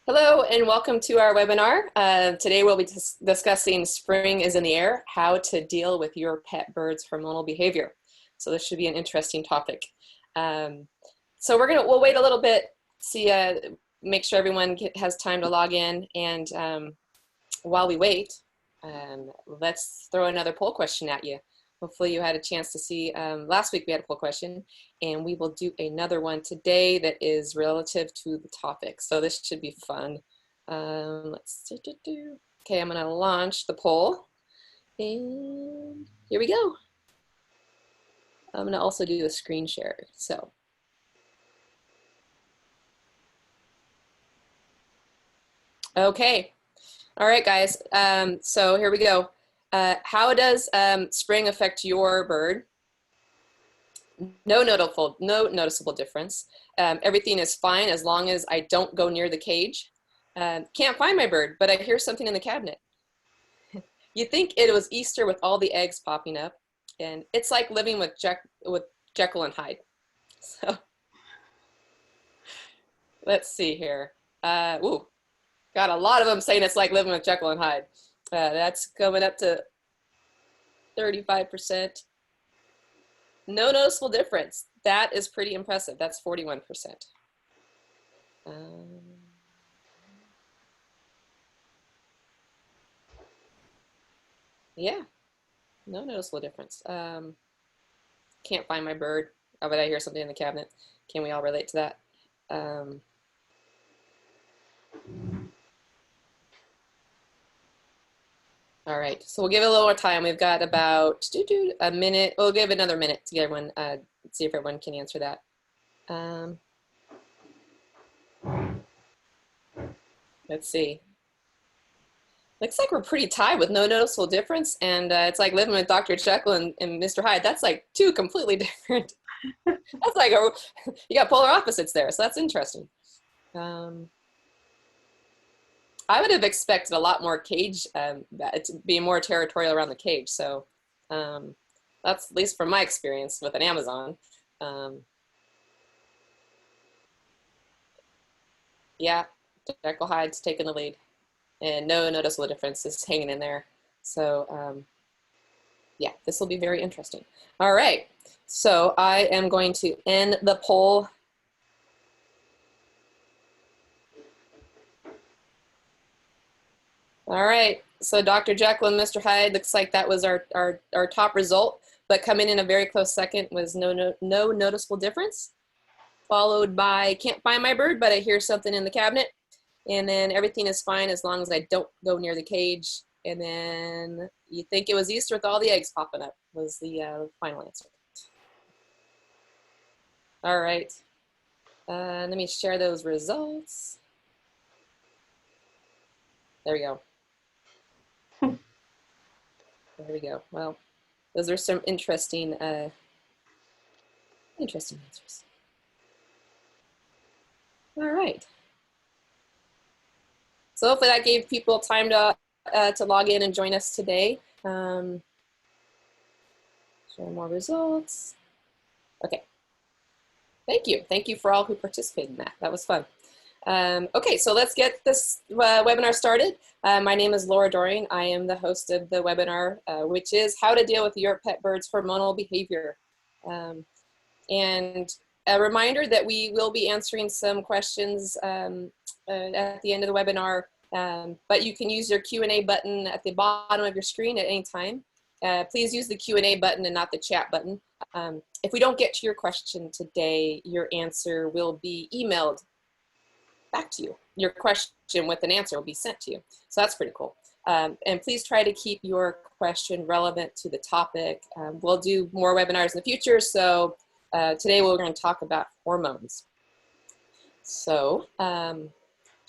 Hello and welcome to our webinar. Today we'll be discussing spring is in the air, how to deal with your pet bird's hormonal behavior. So this should be an interesting topic. So we'll wait a little bit, make sure everyone has time to log in, and while we wait, let's throw another poll question at you. Hopefully you had a chance to see, last week we had a poll question, and we will do another one today that is relative to the topic. So this should be fun. Okay, I'm gonna launch the poll, and here we go. I'm gonna also do a screen share, so. Okay, all right guys, so here we go. How does spring affect your bird? No noticeable difference. Everything is fine as long as I don't go near the cage. Can't find my bird, but I hear something in the cabinet. You think it was Easter with all the eggs popping up, and it's like living with Jekyll and Hyde. So let's see here. Ooh, got a lot of them saying it's like living with Jekyll and Hyde. That's coming up to 35%. No noticeable difference. That is pretty impressive. That's 41%. Yeah, no noticeable difference. Can't find my bird. Oh, but I hear something in the cabinet. Can we all relate to that? All right, so we'll give it a little more time. We've got about a minute. We'll give another minute to get everyone, see if everyone can answer that. Let's see. Looks like we're pretty tied with no noticeable difference, and it's like living with Dr. Jekyll and Mr. Hyde. That's like two completely different. That's like you got polar opposites there, so that's interesting. I would have expected a lot more cage, to be more territorial around the cage. So that's at least from my experience with an Amazon. Yeah, Jekyll Hyde's taking the lead, and no noticeable difference is hanging in there. So yeah, this will be very interesting. All right, so I am going to end the poll. All right, so Dr. Jekyll and Mr. Hyde, looks like that was our top result, but coming in a very close second was no noticeable difference, followed by can't find my bird, but I hear something in the cabinet, and then everything is fine as long as I don't go near the cage, and then you think it was Easter with all the eggs popping up was the final answer. All right, let me share those results. There we go. There we go. Well, those are some interesting answers. All right. So hopefully that gave people time to log in and join us today. Share more results. Okay. Thank you. Thank you for all who participated in that. That was fun. Okay, so let's get this webinar started. My name is Laura Doering. I am the host of the webinar, which is how to deal with your pet bird's hormonal behavior. And a reminder that we will be answering some questions at the end of the webinar, but you can use your Q&A button at the bottom of your screen at any time. Please use the Q&A button and not the chat button. If we don't get to your question today, your answer will be emailed back to you. Your question with an answer will be sent to you. So that's pretty cool. And please try to keep your question relevant to the topic. We'll do more webinars in the future. So today we're going to talk about hormones. So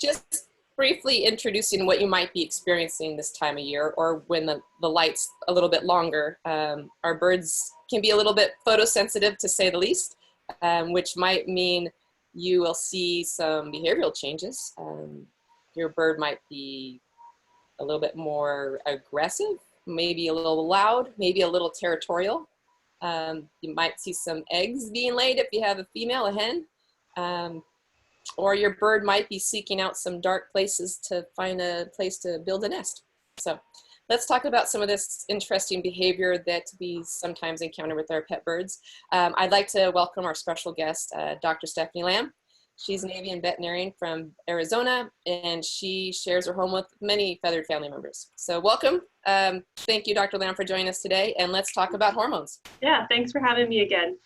just briefly introducing what you might be experiencing this time of year, or when the light's a little bit longer. Our birds can be a little bit photosensitive, to say the least, which might mean you will see some behavioral changes. Your bird might be a little bit more aggressive, maybe a little loud, maybe a little territorial. You might see some eggs being laid if you have a female, a hen. or your bird might be seeking out some dark places to find a place to build a nest. So let's talk about some of this interesting behavior that we sometimes encounter with our pet birds. I'd like to welcome our special guest, Dr. Stephanie Lamb. She's an avian veterinarian from Arizona, and she shares her home with many feathered family members. So welcome. Thank you, Dr. Lamb, for joining us today, and let's talk about hormones. Yeah, thanks for having me again.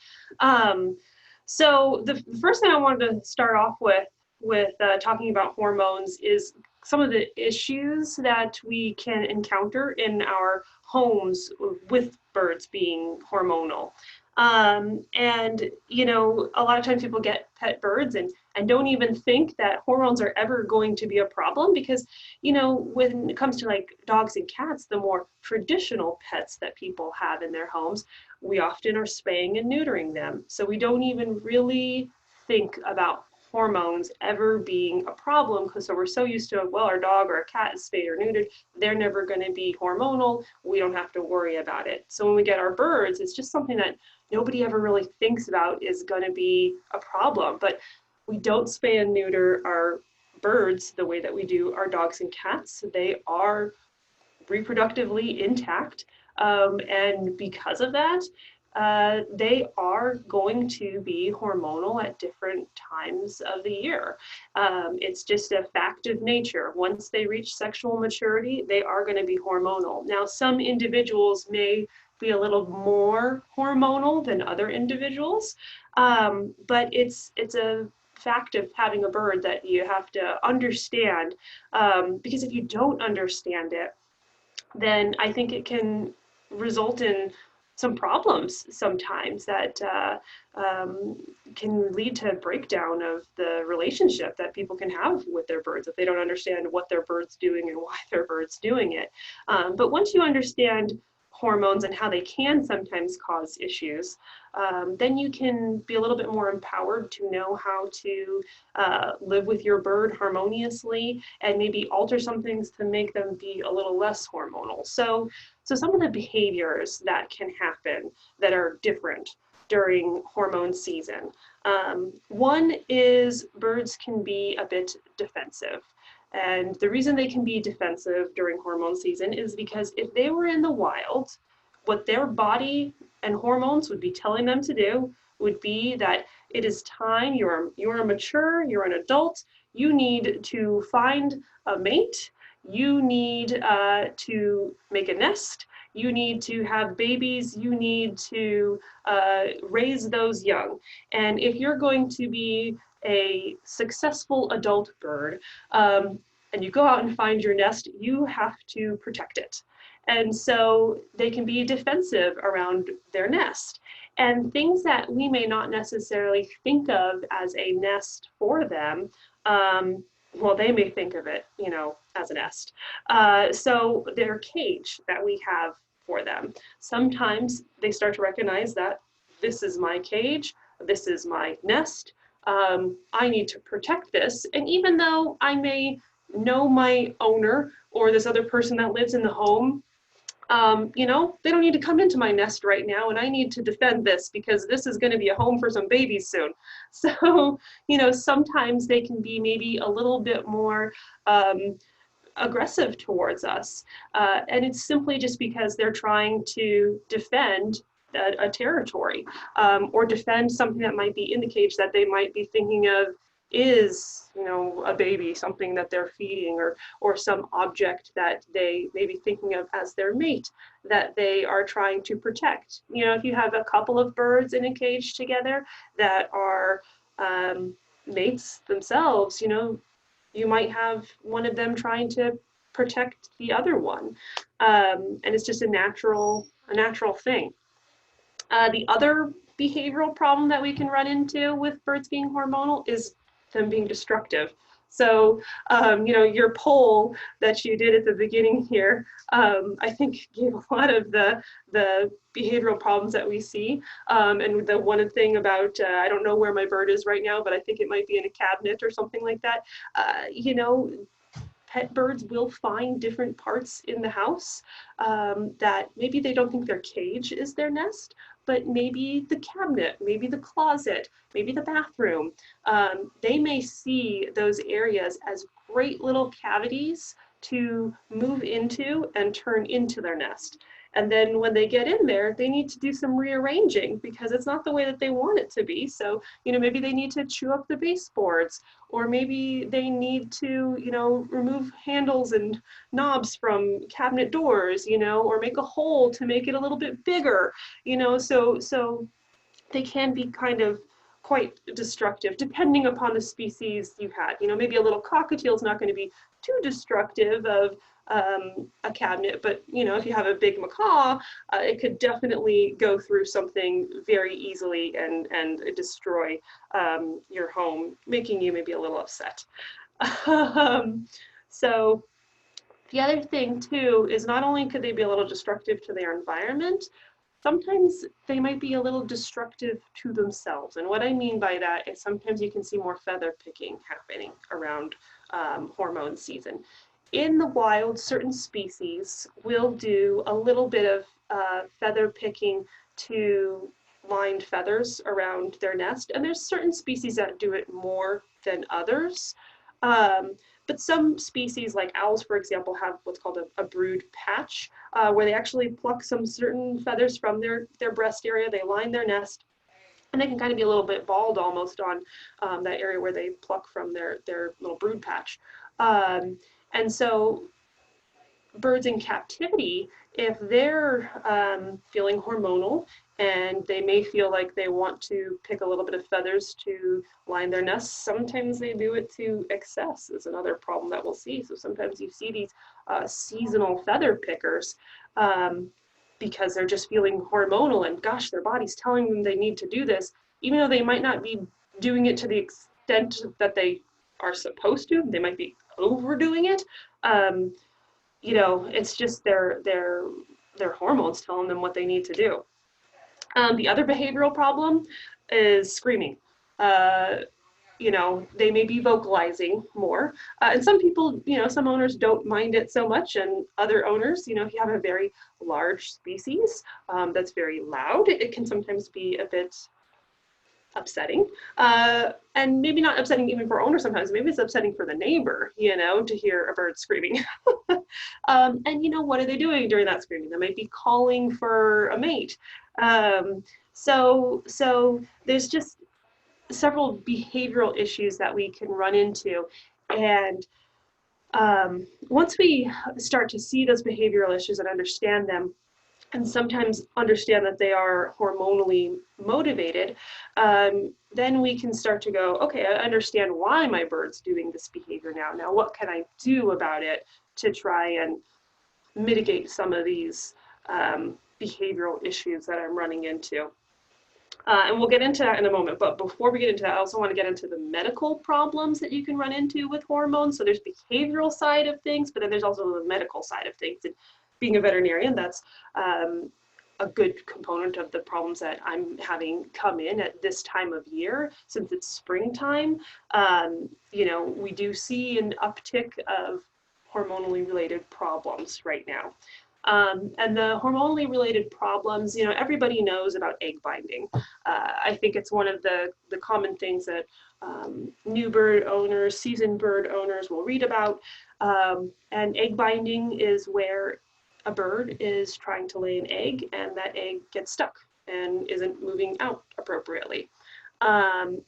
So the first thing I wanted to start off with talking about hormones is some of the issues that we can encounter in our homes with birds being hormonal. And, you know, a lot of times people get pet birds and don't even think that hormones are ever going to be a problem because, you know, when it comes to like dogs and cats, the more traditional pets that people have in their homes, we often are spaying and neutering them. So we don't even really think about hormones ever being a problem because so we're so used to, well, our dog or a cat is spayed or neutered, they're never going to be hormonal, we don't have to worry about it. So when we get our birds, it's just something that nobody ever really thinks about is going to be a problem. But we don't spay and neuter our birds the way that we do our dogs and cats. They are reproductively intact. And because of that, they are going to be hormonal at different times of the year. It's just a fact of nature. Once they reach sexual maturity, they are going to be hormonal. Now, some individuals may be a little more hormonal than other individuals, but it's a fact of having a bird that you have to understand, because if you don't understand it, then I think it can result in some problems sometimes that can lead to a breakdown of the relationship that people can have with their birds if they don't understand what their bird's doing and why their bird's doing it. But once you understand hormones and how they can sometimes cause issues, then you can be a little bit more empowered to know how to live with your bird harmoniously and maybe alter some things to make them be a little less hormonal. So some of the behaviors that can happen that are different during hormone season. One is birds can be a bit defensive. And the reason they can be defensive during hormone season is because if they were in the wild, what their body and hormones would be telling them to do would be that it is time, you're mature, you're an adult, you need to find a mate, you need to make a nest, you need to have babies, you need to raise those young. And if you're going to be a successful adult bird, and you go out and find your nest, you have to protect it. And so they can be defensive around their nest. And things that we may not necessarily think of as a nest for them, well, they may think of it, you know, as a nest. So their cage that we have for them, sometimes they start to recognize that this is my cage, this is my nest, I need to protect this. And even though I may know my owner or this other person that lives in the home, you know, they don't need to come into my nest right now, and I need to defend this because this is going to be a home for some babies soon. So, you know, sometimes they can be maybe a little bit more aggressive towards us. And it's simply just because they're trying to defend a territory, or defend something that might be in the cage that they might be thinking of is, you know, a baby, something that they're feeding, or some object that they may be thinking of as their mate that they are trying to protect. You know, if you have a couple of birds in a cage together that are mates themselves, you know, you might have one of them trying to protect the other one. And it's just a natural thing. The other behavioral problem that we can run into with birds being hormonal is them being destructive. So, you know, your poll that you did at the beginning here, I think gave a lot of the behavioral problems that we see. And the one thing about, I don't know where my bird is right now, but I think it might be in a cabinet or something like that. You know, pet birds will find different parts in the house that maybe they don't think their cage is their nest, but maybe the cabinet, maybe the closet, maybe the bathroom. They may see those areas as great little cavities to move into and turn into their nest. And then when they get in there, they need to do some rearranging because it's not the way that they want it to be. So, you know, maybe they need to chew up the baseboards, or maybe they need to, you know, remove handles and knobs from cabinet doors, you know, or make a hole to make it a little bit bigger, you know, so they can be kind of quite destructive depending upon the species you had. You know, maybe a little cockatiel is not going to be too destructive of a cabinet, but you know, if you have a big macaw, it could definitely go through something very easily and destroy your home, making you maybe a little upset. So the other thing too is not only could they be a little destructive to their environment, sometimes they might be a little destructive to themselves. And what I mean by that is sometimes you can see more feather picking happening around hormone season. In the wild, certain species will do a little bit of feather picking to line feathers around their nest, and there's certain species that do it more than others. But some species, like owls, for example, have what's called a brood patch, where they actually pluck some certain feathers from their breast area, they line their nest, and they can kind of be a little bit bald almost on that area where they pluck from their little brood patch. And so birds in captivity, if they're feeling hormonal and they may feel like they want to pick a little bit of feathers to line their nests, sometimes they do it to excess is another problem that we'll see. So sometimes you see these seasonal feather pickers because they're just feeling hormonal and gosh, their body's telling them they need to do this, even though they might not be doing it to the extent that they are supposed to. They might be overdoing it. You know, it's just their hormones telling them what they need to do. The other behavioral problem is screaming. You know, they may be vocalizing more. And some people, you know, some owners don't mind it so much, and other owners, you know, if you have a very large species that's very loud, it can sometimes be a bit upsetting, and maybe not upsetting even for owners sometimes. Maybe it's upsetting for the neighbor, you know, to hear a bird screaming. And you know, what are they doing during that screaming? They might be calling for a mate. So there's just several behavioral issues that we can run into, and once we start to see those behavioral issues and understand them, and sometimes understand that they are hormonally motivated, then we can start to go, okay, I understand why my bird's doing this behavior now. Now, what can I do about it to try and mitigate some of these behavioral issues that I'm running into? And we'll get into that in a moment. But before we get into that, I also want to get into the medical problems that you can run into with hormones. So there's behavioral side of things, but then there's also the medical side of things. And being a veterinarian, that's a good component of the problems that I'm having come in at this time of year. Since it's springtime, you know, we do see an uptick of hormonally related problems right now. And the hormonally related problems, you know, everybody knows about egg binding. I think it's one of the common things that new bird owners, seasoned bird owners will read about. And egg binding is where a bird is trying to lay an egg and that egg gets stuck and isn't moving out appropriately. And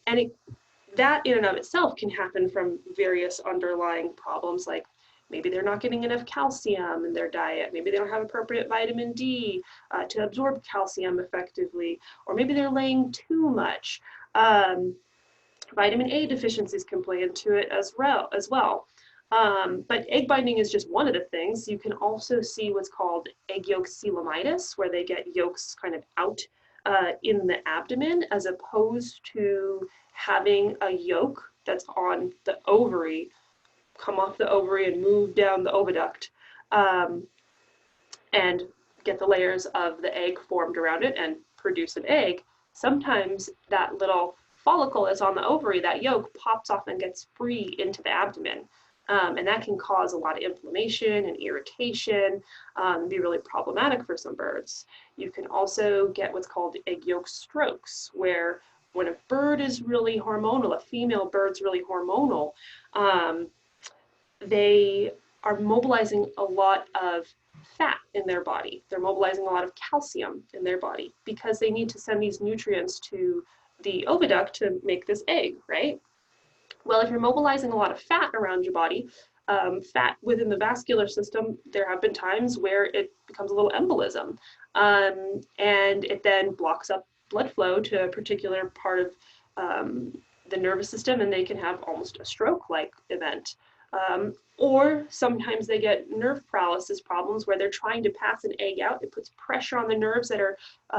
that in and of itself can happen from various underlying problems, like maybe they're not getting enough calcium in their diet, maybe they don't have appropriate vitamin D to absorb calcium effectively, or maybe they're laying too much. Vitamin A deficiencies can play into it as well. But egg binding is just one of the things. You can also see what's called egg yolk coelomitis, where they get yolks kind of out in the abdomen, as opposed to having a yolk that's on the ovary come off the ovary and move down the oviduct and get the layers of the egg formed around it and produce an egg. Sometimes that little follicle is on the ovary, that yolk pops off and gets free into the abdomen. And that can cause a lot of inflammation and irritation, be really problematic for some birds. You can also get what's called egg yolk strokes, where when a bird is really hormonal, a female bird's really hormonal, they are mobilizing a lot of fat in their body. They're mobilizing a lot of calcium in their body because they need to send these nutrients to the oviduct to make this egg, right? Well, if you're mobilizing a lot of fat around your body, fat within the vascular system, there have been times where it becomes a little embolism, and it then blocks up blood flow to a particular part of the nervous system, and they can have almost a stroke-like event. Or sometimes they get nerve paralysis problems where they're trying to pass an egg out. It puts pressure on the nerves that are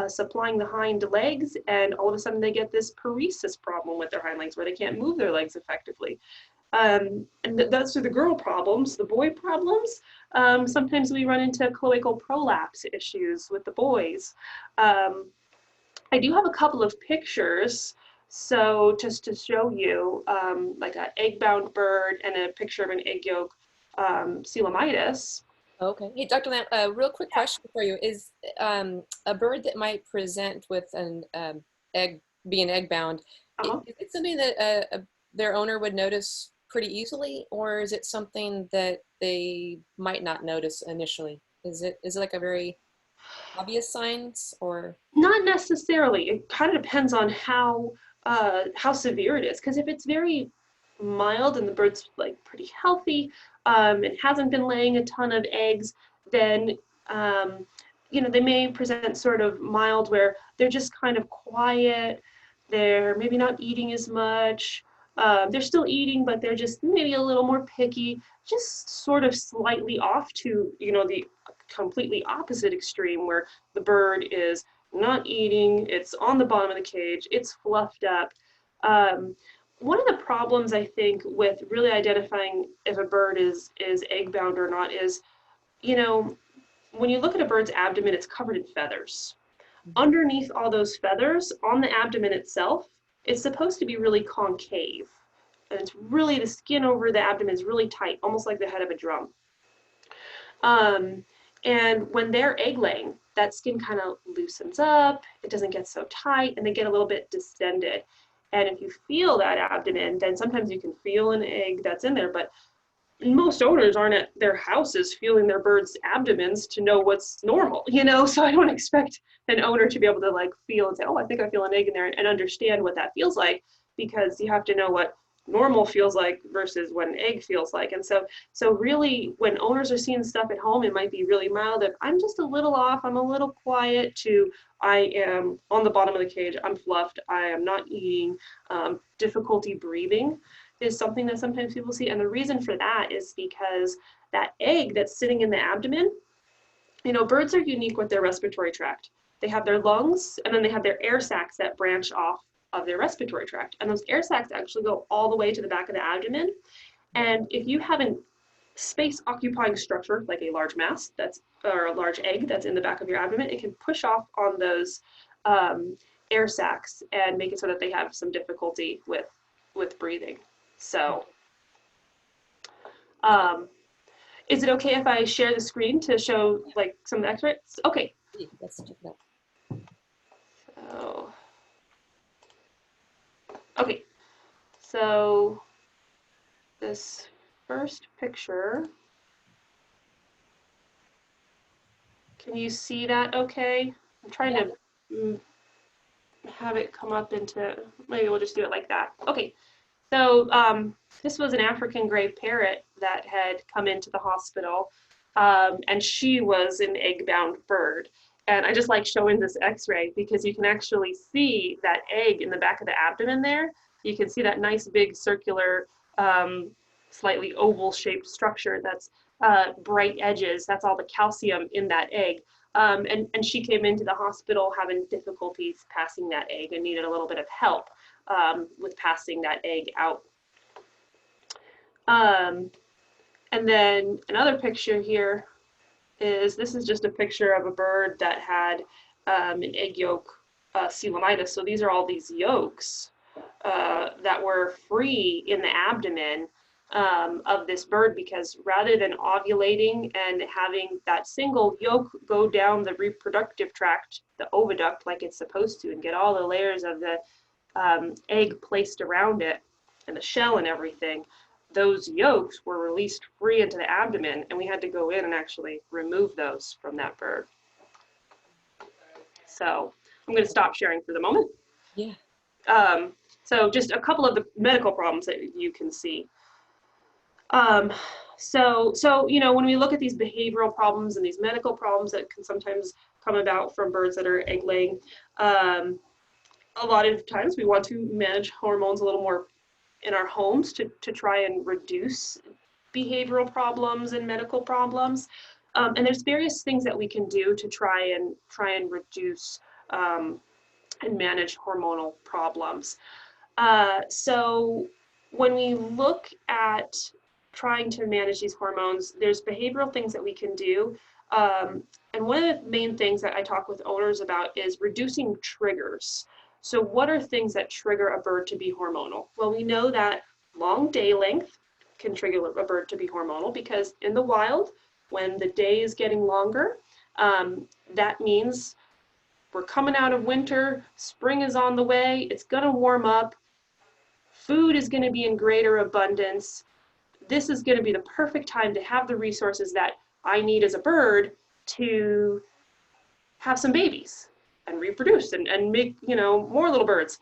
supplying the hind legs, and all of a sudden they get this paresis problem with their hind legs where they can't move their legs effectively. And those are the girl problems. The boy problems, sometimes we run into cloacal prolapse issues with the boys. I do have a couple of pictures. So just to show you, like an egg-bound bird and a picture of an egg yolk coelomitis. Okay. Hey, Dr. Lamb, a real quick question for you. Is a bird that might present with an being egg-bound, is it something that their owner would notice pretty easily, or is it something that they might not notice initially? Is it like a very obvious signs, or? Not necessarily. It kind of depends on how severe it is. Because if it's very mild and the bird's like pretty healthy, and hasn't been laying a ton of eggs, then you know, they may present sort of mild where they're just kind of quiet. They're maybe not eating as much. They're still eating, but they're just maybe a little more picky, just sort of slightly off to, you know, the completely opposite extreme where the bird is not eating, it's on the bottom of the cage, it's fluffed up. One of the problems I think with really identifying if a bird is egg bound or not is, you know, when you look at a bird's abdomen, it's covered in feathers. Underneath all those feathers, on the abdomen itself, it's supposed to be really concave. And it's really, the skin over the abdomen is really tight, almost like the head of a drum. And when they're egg laying, that skin kind of loosens up, it doesn't get so tight, and they get a little bit distended. And if you feel that abdomen, then sometimes you can feel an egg that's in there, but most owners aren't at their houses feeling their birds' abdomens to know what's normal, you know? So I don't expect an owner to be able to like feel and say, oh, I think I feel an egg in there, and understand what that feels like, because you have to know what normal feels like versus what an egg feels like. And so really when owners are seeing stuff at home, it might be really mild of I'm just a little off, I'm a little quiet, to I am on the bottom of the cage, I'm fluffed, I am not eating, difficulty breathing is something that sometimes people see. And the reason for that is because that egg that's sitting in the abdomen, you know, birds are unique with their respiratory tract. They have their lungs, and then they have their air sacs that branch off of their respiratory tract. And those air sacs actually go all the way to the back of the abdomen. And if you have a space occupying structure, like a large mass or a large egg that's in the back of your abdomen, it can push off on those air sacs and make it so that they have some difficulty with breathing. So is it okay if I share the screen to show like some of the x-rays? Okay. Let's check it out. So, okay, so this first picture, can you see that okay? I'm trying to have it come up into, maybe we'll just do it like that. Okay, so this was an African gray parrot that had come into the hospital, and she was an egg-bound bird. And I just like showing this x-ray because you can actually see that egg in the back of the abdomen there. You can see that nice big circular, slightly oval shaped structure that's bright edges. That's all the calcium in that egg. And she came into the hospital having difficulties passing that egg and needed a little bit of help with passing that egg out. And then another picture here is, this is just a picture of a bird that had an egg yolk coelomitis. So these are all these yolks that were free in the abdomen of this bird, because rather than ovulating and having that single yolk go down the reproductive tract, the oviduct, like it's supposed to, and get all the layers of the egg placed around it and the shell and everything, those yolks were released free into the abdomen, and we had to go in and actually remove those from that bird. So I'm going to stop sharing for the moment. Yeah. So just a couple of the medical problems that you can see. So you know, when we look at these behavioral problems and these medical problems that can sometimes come about from birds that are egg laying, a lot of times we want to manage hormones a little more in our homes to try and reduce behavioral problems and medical problems. And there's various things that we can do to try and reduce and manage hormonal problems. So when we look at trying to manage these hormones, there's behavioral things that we can do. And one of the main things that I talk with owners about is reducing triggers. So what are things that trigger a bird to be hormonal? Well, we know that long day length can trigger a bird to be hormonal, because in the wild, when the day is getting longer, that means we're coming out of winter, spring is on the way, it's gonna warm up, food is gonna be in greater abundance. This is gonna be the perfect time to have the resources that I need as a bird to have some babies and reproduce and make, you know, more little birds.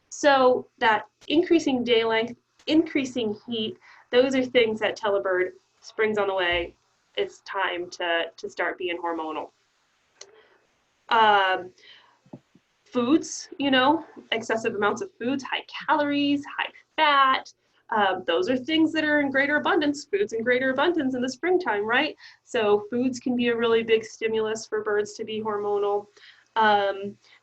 So that increasing day length, increasing heat, those are things that tell a bird spring's on the way, it's time to start being hormonal. Foods, you know, excessive amounts of foods, high calories, high fat, those are things that are in greater abundance, foods in greater abundance in the springtime, right? So foods can be a really big stimulus for birds to be hormonal.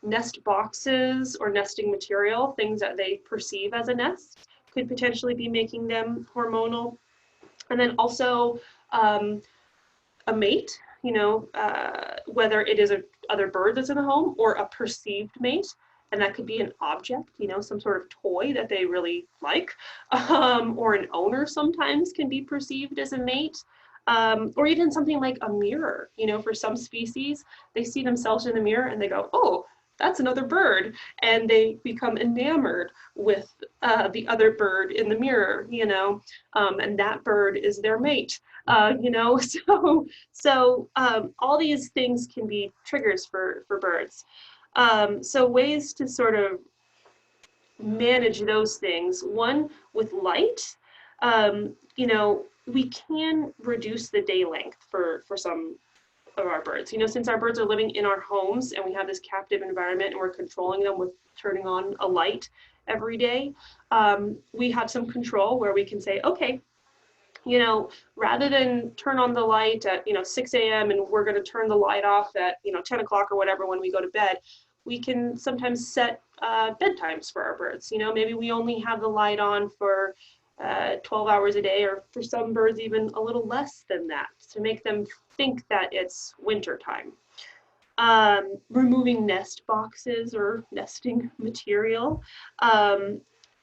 Nest boxes or nesting material, things that they perceive as a nest, could potentially be making them hormonal. And then also a mate, you know, whether it is a other bird that's in the home or a perceived mate, and that could be an object, you know, some sort of toy that they really like, or an owner sometimes can be perceived as a mate, or even something like a mirror. You know, for some species, they see themselves in the mirror and they go, oh, that's another bird, and they become enamored with the other bird in the mirror, you know, and that bird is their mate, you know, so all these things can be triggers for birds. So ways to sort of manage those things, one, with light, you know, we can reduce the day length for some of our birds. You know, since our birds are living in our homes and we have this captive environment and we're controlling them with turning on a light every day, we have some control where we can say, okay, you know, rather than turn on the light at, you know, 6 a.m. and we're going to turn the light off at, you know, 10 o'clock or whatever when we go to bed, we can sometimes set bedtimes for our birds. You know, maybe we only have the light on for 12 hours a day, or for some birds even a little less than that, to make them think that it's winter time. Removing nest boxes or nesting material. I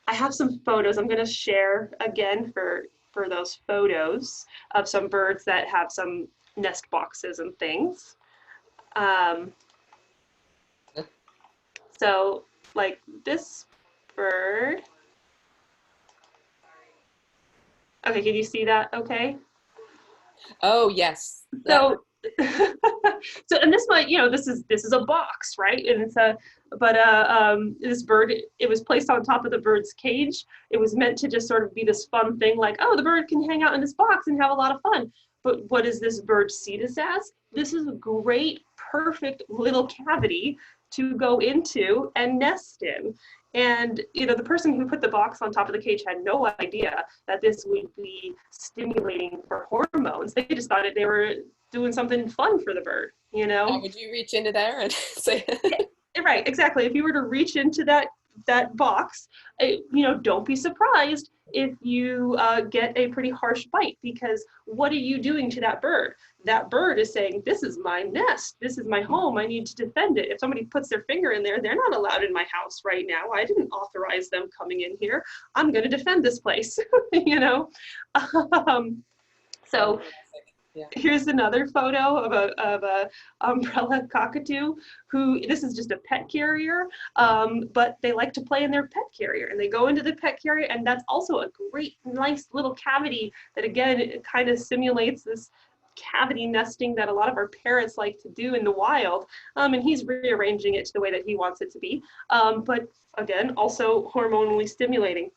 have some photos I'm going to share again for those photos of some birds that have some nest boxes and things. So like this bird. Okay, can you see that okay? Oh, yes. So, so, and this might, you know, this is a box, right? And it's this bird, it was placed on top of the bird's cage. It was meant to just sort of be this fun thing, like, oh, the bird can hang out in this box and have a lot of fun. But what does this bird see this as? This is a great, perfect little cavity to go into and nest in. And, you know, the person who put the box on top of the cage had no idea that this would be stimulating for hormones. They just thought they were doing something fun for the bird, you know? Would you reach into there and say? Right, exactly. If you were to reach into that that box, don't be surprised if you get a pretty harsh bite, because what are you doing to that bird? That bird is saying, this is my nest, this is my home, I need to defend it. If somebody puts their finger in there, they're not allowed in my house right now. I didn't authorize them coming in here. I'm going to defend this place, So yeah. Here's another photo of a umbrella cockatoo who, this is just a pet carrier, but they like to play in their pet carrier, and they go into the pet carrier, and that's also a great, nice little cavity that, again, it kind of simulates this cavity nesting that a lot of our parents like to do in the wild, and he's rearranging it to the way that he wants it to be, but again, also hormonally stimulating.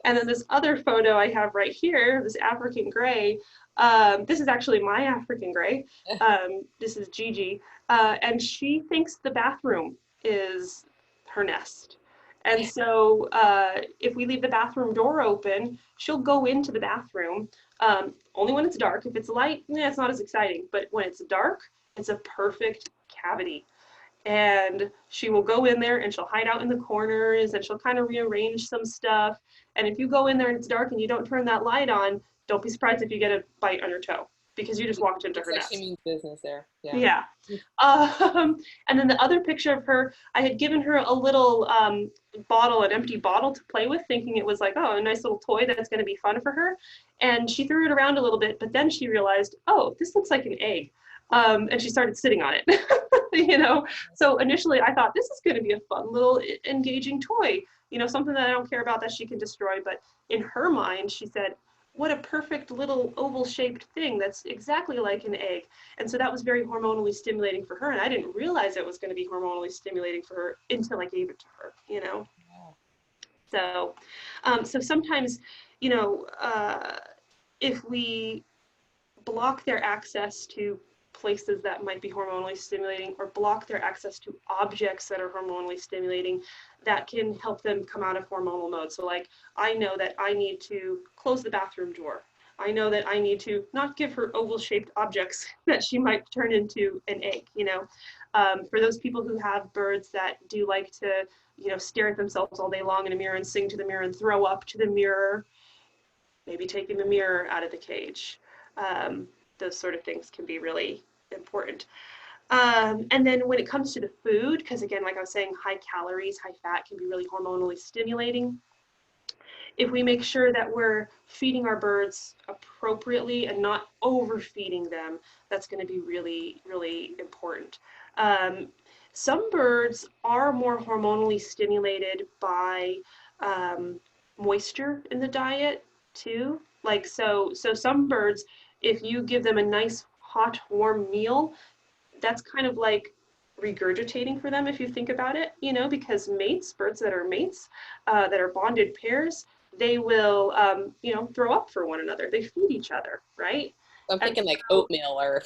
And then this other photo I have right here, this African Grey, this is actually my African Grey. This is Gigi, and she thinks the bathroom is her nest. And so if we leave the bathroom door open, she'll go into the bathroom, only when it's dark. If it's light, it's not as exciting, but when it's dark, it's a perfect cavity. And she will go in there and she'll hide out in the corners, and she'll kind of rearrange some stuff. And if you go in there and it's dark and you don't turn that light on, don't be surprised if you get a bite on your toe, because you just walked into her nest. She means business there. Yeah. Yeah. And then the other picture of her, I had given her a little bottle, an empty bottle to play with, thinking it was like, oh, a nice little toy that's going to be fun for her. And she threw it around a little bit, but then she realized, oh, this looks like an egg. And she started sitting on it. So initially I thought, this is going to be a fun little engaging toy, something that I don't care about that she can destroy. But in her mind, she said, what a perfect little oval shaped thing that's exactly like an egg. And so that was very hormonally stimulating for her. And I didn't realize it was going to be hormonally stimulating for her until I gave it to her, So, so sometimes, if we block their access to places that might be hormonally stimulating, or block their access to objects that are hormonally stimulating, that can help them come out of hormonal mode. So like, I know that I need to close the bathroom door. I know that I need to not give her oval shaped objects that she might turn into an egg, For those people who have birds that do like to, stare at themselves all day long in a mirror and sing to the mirror and throw up to the mirror, maybe taking the mirror out of the cage. Those sort of things can be really important. And then when it comes to the food, because again, like I was saying, high calories, high fat can be really hormonally stimulating. If we make sure that we're feeding our birds appropriately and not overfeeding them, that's going to be really, really important. Some birds are more hormonally stimulated by moisture in the diet too. Like, so some birds, if you give them a nice hot warm meal, that's kind of like regurgitating for them, if you think about it, because birds that are mates, that are bonded pairs, they will throw up for one another. They feed each other, right? I'm thinking like oatmeal or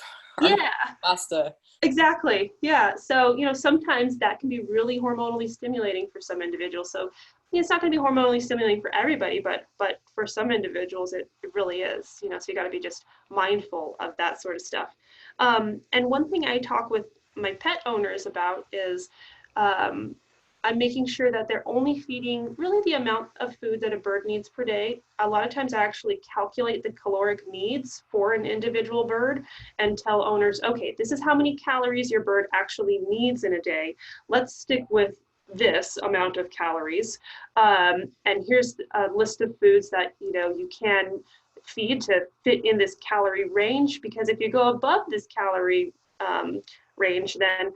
pasta. Exactly. Yeah. So sometimes that can be really hormonally stimulating for some individuals. So it's not going to be hormonally stimulating for everybody, but for some individuals it really is, so you got to be just mindful of that sort of stuff. And one thing I talk with my pet owners about is I'm making sure that they're only feeding really the amount of food that a bird needs per day. A lot of times I actually calculate the caloric needs for an individual bird and tell owners, okay, this is how many calories your bird actually needs in a day. Let's stick with this amount of calories. And here's a list of foods that, you can feed to fit in this calorie range, because if you go above this calorie range, then,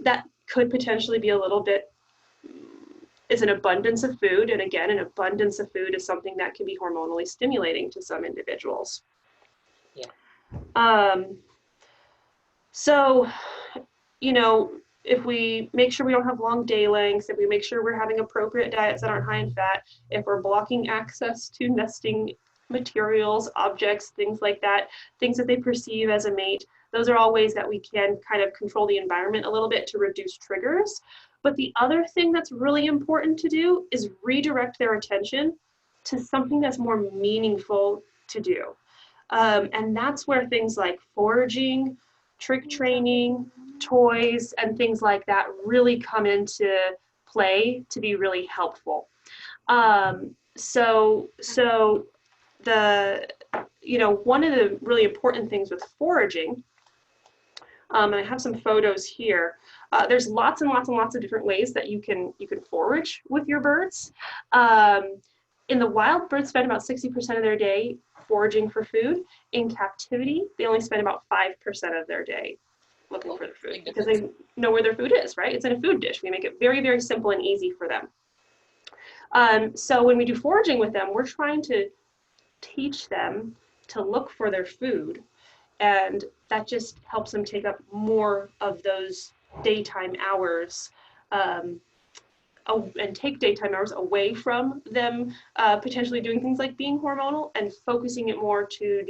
that could potentially be a little bit, is an abundance of food. And again, an abundance of food is something that can be hormonally stimulating to some individuals. Yeah. So, if we make sure we don't have long day lengths, if we make sure we're having appropriate diets that aren't high in fat, if we're blocking access to nesting materials, objects, things like that, things that they perceive as a mate, those are all ways that we can kind of control the environment a little bit to reduce triggers. But the other thing that's really important to do is redirect their attention to something that's more meaningful to do. And that's where things like foraging, trick training, toys, and things like that really come into play to be really helpful. So the, one of the really important things with foraging, and I have some photos here. There's lots and lots and lots of different ways that you can forage with your birds. In the wild, birds spend about 60% of their day foraging for food. In captivity, they only spend about 5% of their day looking for the food because they know where their food is, right? It's in a food dish. We make it very, very simple and easy for them. So when we do foraging with them, we're trying to teach them to look for their food, and that just helps them take up more of those daytime hours, and take daytime hours away from them potentially doing things like being hormonal, and focusing it more to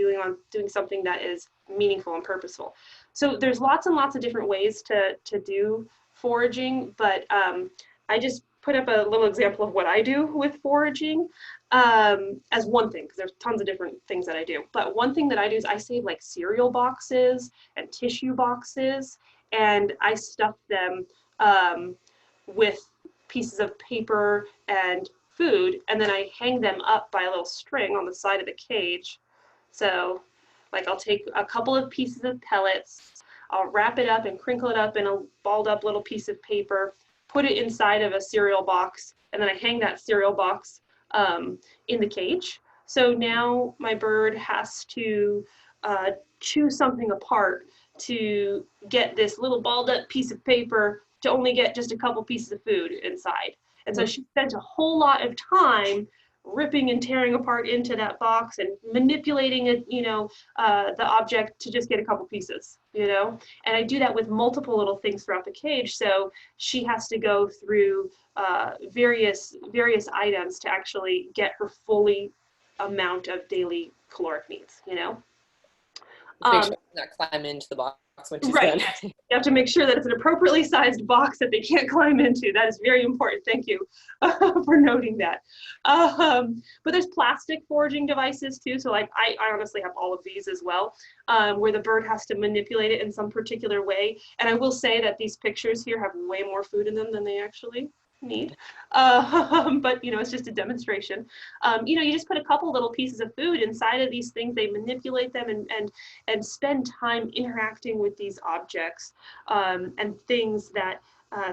doing something that is meaningful and purposeful. So there's lots and lots of different ways to do foraging, but I just put up a little example of what I do with foraging as one thing, because there's tons of different things that I do. But one thing that I do is I save like cereal boxes and tissue boxes, and I stuff them with pieces of paper and food, and then I hang them up by a little string on the side of the cage. So like I'll take a couple of pieces of pellets, I'll wrap it up and crinkle it up in a balled up little piece of paper, put it inside of a cereal box, and then I hang that cereal box in the cage. So now my bird has to chew something apart to get this little balled up piece of paper to only get just a couple pieces of food inside. And so she spent a whole lot of time ripping and tearing apart into that box and manipulating it, the object to just get a couple pieces, And I do that with multiple little things throughout the cage. So she has to go through various items to actually get her fully amount of daily caloric needs, Make sure not climb into the box when she's right. done. You have to make sure that it's an appropriately sized box that they can't climb into. That is very important. Thank you for noting that. But there's plastic foraging devices too. So like I honestly have all of these as well, where the bird has to manipulate it in some particular way. And I will say that these pictures here have way more food in them than they actually need, but it's just a demonstration. You just put a couple little pieces of food inside of these things, they manipulate them and spend time interacting with these objects and things that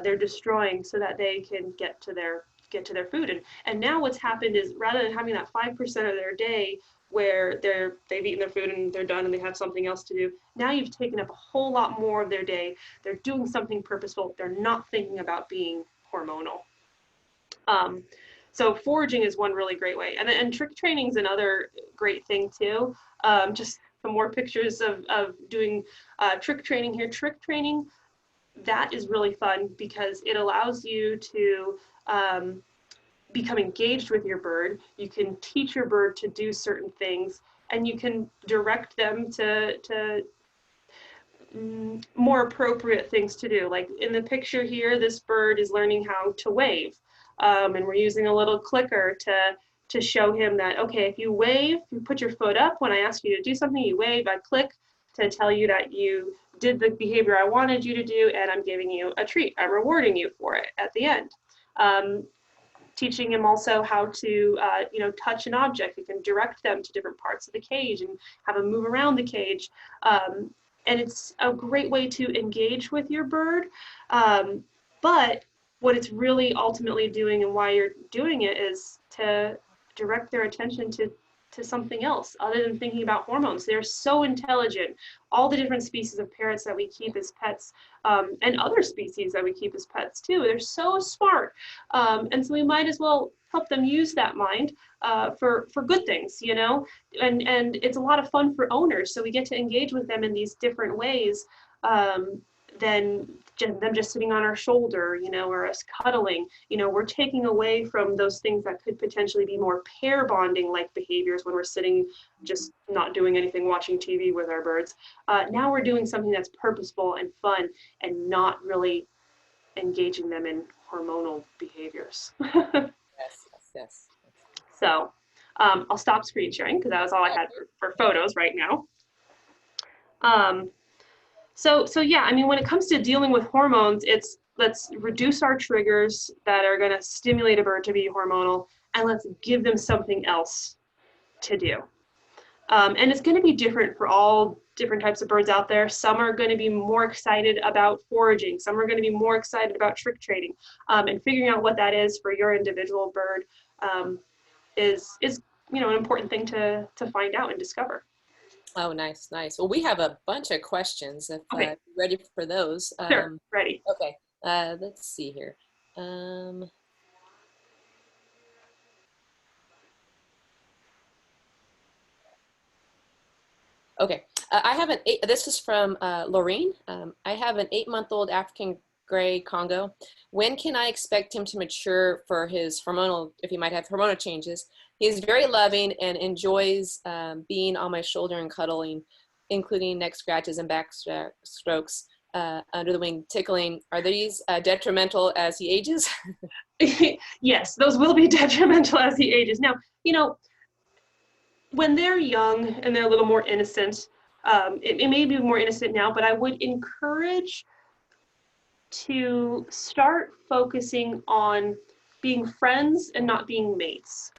they're destroying so that they can get to their food. And now what's happened is, rather than having that 5% of their day where they've eaten their food and they're done and they have something else to do, now you've taken up a whole lot more of their day. They're doing something purposeful. They're not thinking about being hormonal. So foraging is one really great way. And trick training is another great thing too. Just some more pictures of doing trick training here. Trick training, that is really fun because it allows you to become engaged with your bird. You can teach your bird to do certain things, and you can direct them to more appropriate things to do. Like in the picture here, this bird is learning how to wave, and we're using a little clicker to show him that, okay, if you wave, you put your foot up when I ask you to do something, you wave, I click to tell you that you did the behavior I wanted you to do, and I'm giving you a treat. I'm rewarding you for it at the end. Teaching him also how to, touch an object. You can direct them to different parts of the cage and have them move around the cage. And it's a great way to engage with your bird. But what it's really ultimately doing and why you're doing it is to direct their attention to something else other than thinking about hormones. They're so intelligent. All the different species of parrots that we keep as pets, and other species that we keep as pets too, they're so smart. And so we might as well help them use that mind for good things, and it's a lot of fun for owners. So we get to engage with them in these different ways than them just sitting on our shoulder, or us cuddling. We're taking away from those things that could potentially be more pair bonding like behaviors when we're sitting just not doing anything, watching TV with our birds. Now we're doing something that's purposeful and fun and not really engaging them in hormonal behaviors. Yes. So I'll stop screen sharing because that was all I had for photos right now. So yeah, I mean, when it comes to dealing with hormones, it's let's reduce our triggers that are going to stimulate a bird to be hormonal, and let's give them something else to do. And it's going to be different for all different types of birds out there. Some are going to be more excited about foraging. Some are going to be more excited about trick trading. And figuring out what that is for your individual bird is an important thing to find out and discover. Oh, nice, nice. Well, we have a bunch of questions if Okay. you're ready for those. Sure, ready. Okay, let's see here. Okay, this is from Laureen. I have an 8-month-old African Grey Congo. When can I expect him to mature for his hormonal, if he might have hormonal changes? He's very loving and enjoys being on my shoulder and cuddling, including neck scratches and back strokes under the wing, tickling. Are these detrimental as he ages? Yes, those will be detrimental as he ages. Now, when they're young and they're a little more innocent, it may be more innocent now, but I would encourage to start focusing on being friends and not being mates,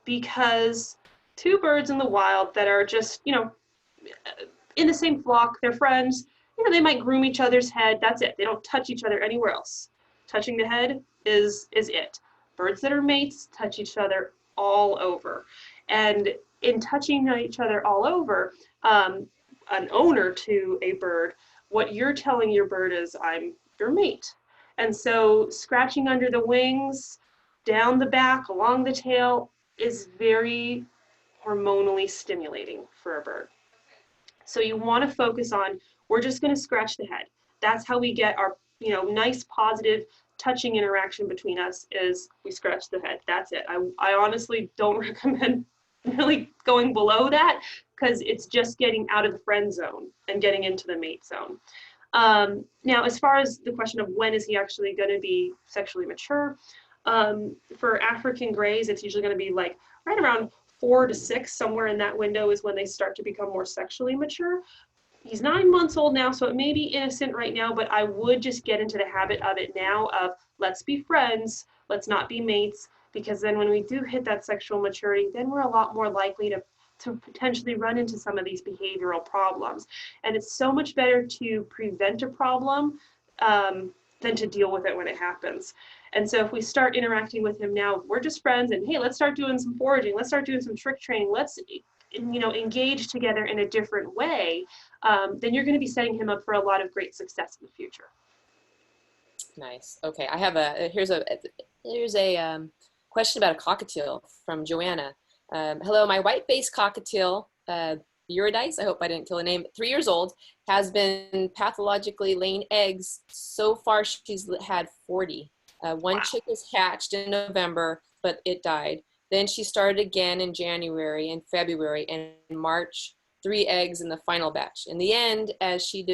because two birds in the wild that are just, in the same flock, they're friends, they might groom each other's head. That's it. They don't touch each other anywhere else. Touching the head is it. Birds that are mates touch each other all over. And in touching each other all over, an owner to a bird, what you're telling your bird is, I'm your mate. And so scratching under the wings, down the back, along the tail is very hormonally stimulating for a bird. So you want to focus on, we're just going to scratch the head. That's how we get our, nice positive touching interaction between us, is we scratch the head. That's it. I honestly don't recommend really going below that, because it's just getting out of the friend zone and getting into the mate zone. Now, as far as the question of when is he actually going to be sexually mature, for African Greys, it's usually going to be like right around 4 to 6, somewhere in that window is when they start to become more sexually mature. He's 9 months old now, so it may be innocent right now, but I would just get into the habit of it now of, let's be friends, let's not be mates, because then when we do hit that sexual maturity, then we're a lot more likely to potentially run into some of these behavioral problems. And it's so much better to prevent a problem than to deal with it when it happens. And so if we start interacting with him now, we're just friends, and hey, let's start doing some foraging, let's start doing some trick training, let's engage together in a different way, then you're going to be setting him up for a lot of great success in the future. Nice. Okay, I have here's a question about a cockatiel from Joanna. Hello, my white-faced cockatiel, Eurydice, I hope I didn't kill the name, 3 years old, has been pathologically laying eggs. So far, she's had 40. One chick was hatched in November, but it died. Then she started again in January and February, and in March, 3 eggs in the final batch. In the end, as she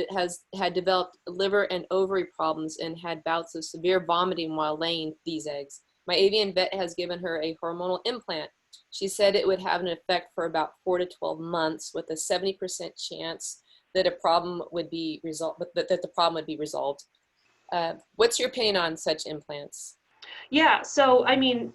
had developed liver and ovary problems and had bouts of severe vomiting while laying these eggs, my avian vet has given her a hormonal implant. She said it would have an effect for about 4 to 12 months, with a 70% chance that a problem would be resolved. That the problem would be resolved. What's your opinion on such implants? Yeah, so I mean,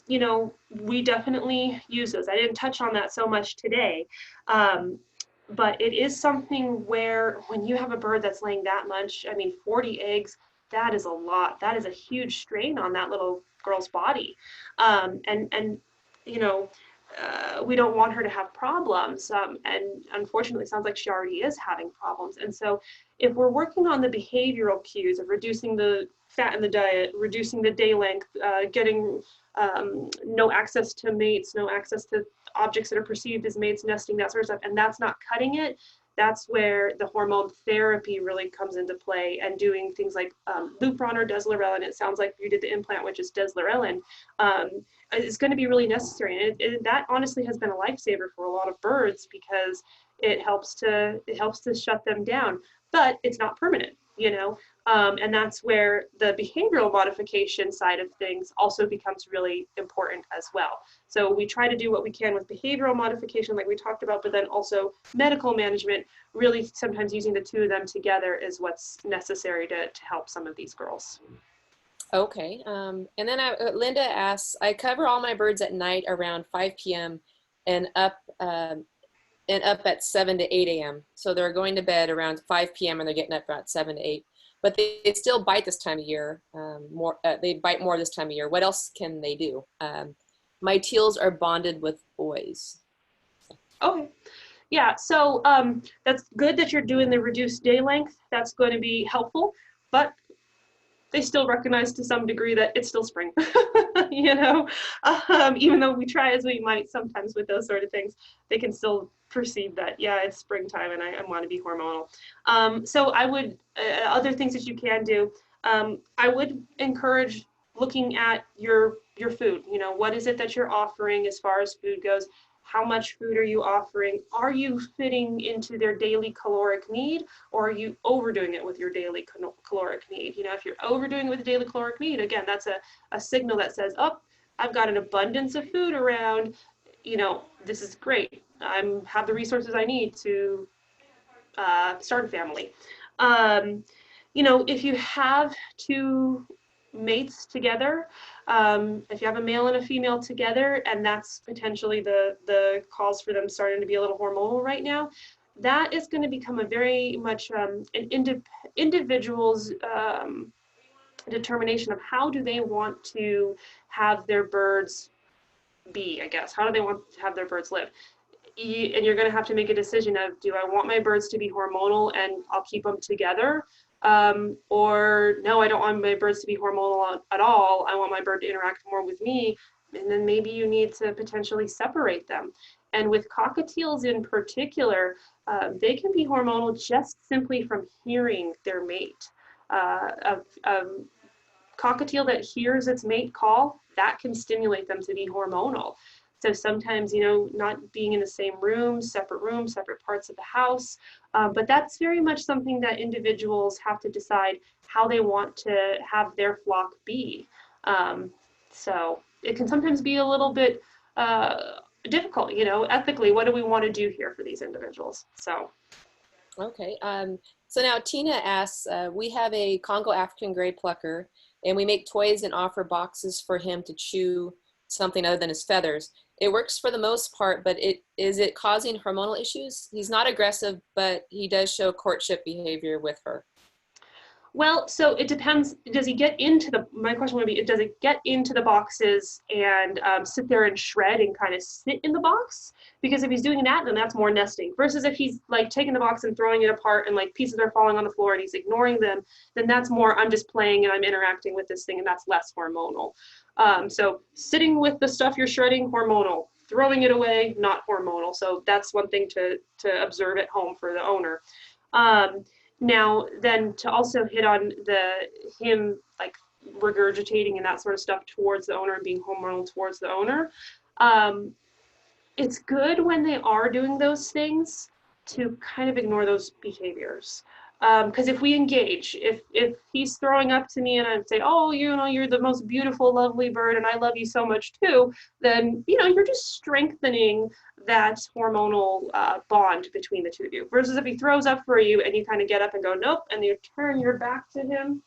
we definitely use those. I didn't touch on that so much today, but it is something where when you have a bird that's laying that much, 40 eggs, that is a lot. That is a huge strain on that little girl's body, and we don't want her to have problems. And unfortunately, it sounds like she already is having problems. And so if we're working on the behavioral cues of reducing the fat in the diet, reducing the day length, getting no access to mates, no access to objects that are perceived as mates, nesting, that sort of stuff, and that's not cutting it, that's where the hormone therapy really comes into play, and doing things like Luperon or Deslorelin. It sounds like you did the implant, which is Deslorelin, is going to be really necessary. And that honestly has been a lifesaver for a lot of birds, because it helps to shut them down, but it's not permanent. And that's where the behavioral modification side of things also becomes really important as well. So we try to do what we can with behavioral modification, like we talked about, but then also medical management, really sometimes using the two of them together is what's necessary to help some of these girls. Okay. And then Linda asks, I cover all my birds at night around 5 p.m. and up at 7 to 8 a.m. So they're going to bed around 5 p.m. and they're getting up around 7 to 8. But they still bite this time of year. They bite more this time of year. What else can they do? My teals are bonded with boys. Okay. Yeah, so that's good that you're doing the reduced day length. That's going to be helpful, but they still recognize to some degree that it's still spring, you know, even though we try as we might sometimes with those sort of things, they can still perceive that, yeah, it's springtime and I want to be hormonal. So I would, other things that you can do, I would encourage looking at your food. You know, what is it that you're offering as far as food goes? How much food are you offering? Are you fitting into their daily caloric need, or are you overdoing it with your daily caloric need? You know, if you're overdoing it with the daily caloric need, again, that's a signal that says, oh, I've got an abundance of food around, you know, this is great. I have the resources I need to start a family. You know, if you have two mates together, if you have a male and a female together, and that's potentially the cause for them starting to be a little hormonal right now, that is going to become a very much an individual's determination of how do they want to have their birds be, I guess. How do they want to have their birds live? And you're going to have to make a decision of, do I want my birds to be hormonal and I'll keep them together? Or no, I don't want my birds to be hormonal at all. I want my bird to interact more with me. And then maybe you need to potentially separate them. And with cockatiels in particular, they can be hormonal just simply from hearing their mate. A cockatiel that hears its mate call, that can stimulate them to be hormonal. So sometimes, you know, not being in the same room, separate parts of the house, but that's very much something that individuals have to decide how they want to have their flock be. So it can sometimes be a little bit difficult, you know, ethically, what do we want to do here for these individuals? So. Okay. So now Tina asks, we have a Congo African Grey plucker, and we make toys and offer boxes for him to chew something other than his feathers. It works for the most part, but is it causing hormonal issues? He's not aggressive, but he does show courtship behavior with her. Well, so it depends. Does he get into my question would be, does it get into the boxes and sit there and shred and kind of sit in the box? Because if he's doing that, then that's more nesting. Versus if he's like taking the box and throwing it apart and like pieces are falling on the floor and he's ignoring them, then that's more, I'm just playing and I'm interacting with this thing, and that's less hormonal. So sitting with the stuff you're shredding, hormonal. Throwing it away, not hormonal. So that's one thing to observe at home for the owner. Now, then to also hit on him like regurgitating and that sort of stuff towards the owner and being hormonal towards the owner, it's good when they are doing those things to kind of ignore those behaviors. Because if we engage, if he's throwing up to me and I say, oh, you know, you're the most beautiful, lovely bird and I love you so much too, then, you know, you're just strengthening that hormonal bond between the two of you. Versus if he throws up for you and you kind of get up and go, nope, and you turn your back to him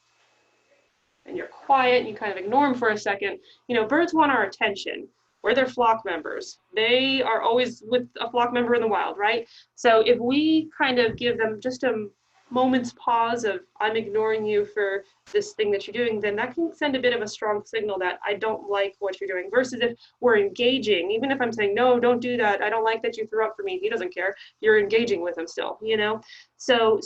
and you're quiet and you kind of ignore him for a second. You know, birds want our attention. We're their flock members. They are always with a flock member in the wild, right? So if we kind of give them just a moment's pause of, I'm ignoring you for this thing that you're doing, then that can send a bit of a strong signal that I don't like what you're doing. Versus if we're engaging, even if I'm saying, no, don't do that, I don't like that you threw up for me, he doesn't care, you're engaging with him still, you know? So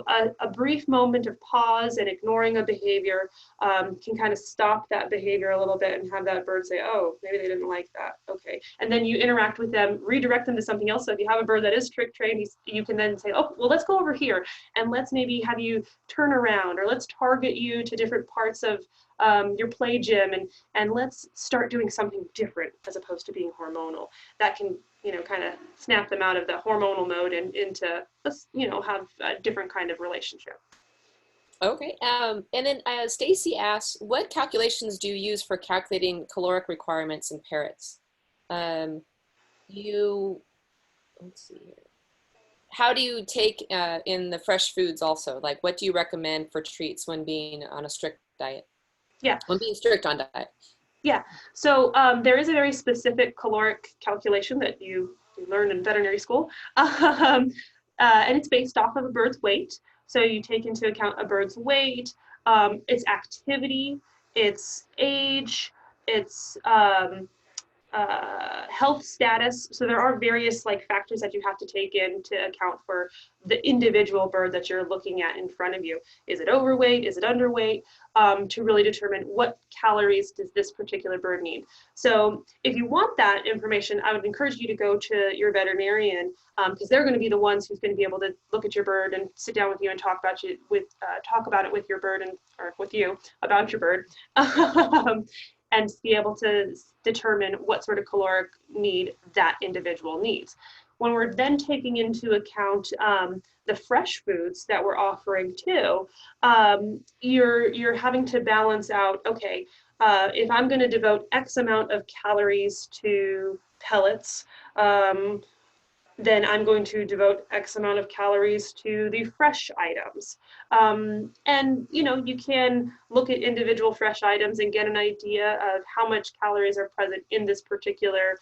a brief moment of pause and ignoring a behavior can kind of stop that behavior a little bit and have that bird say, oh, maybe they didn't like that, okay. And then you interact with them, redirect them to something else. So if you have a bird that is trick trained, you can then say, oh, well, let's go over here and let's maybe have you turn around, or let's target you to different parts of your play gym, and let's start doing something different as opposed to being hormonal. That can, you know, kind of snap them out of the hormonal mode and into, you know, have a different kind of relationship. Okay. And then Stacy asks, what calculations do you use for calculating caloric requirements in parrots? Let's see here. How do you take in the fresh foods also? Like, what do you recommend for treats when being on a strict diet? Yeah. When being strict on diet. Yeah. So there is a very specific caloric calculation that you learn in veterinary school. And it's based off of a bird's weight. So you take into account a bird's weight, its activity, its age, its health status. So there are various like factors that you have to take into account for the individual bird that you're looking at in front of you. Is it overweight? Is it underweight? To really determine what calories does this particular bird need. So if you want that information, I would encourage you to go to your veterinarian, because they're going to be the ones who's going to be able to look at your bird and sit down with you and talk about it with your bird, and or with you about your bird. And be able to determine what sort of caloric need that individual needs. When we're then taking into account the fresh foods that we're offering too, you're having to balance out, okay, if I'm going to devote X amount of calories to pellets, then I'm going to devote X amount of calories to the fresh items. And you can look at individual fresh items and get an idea of how much calories are present in this particular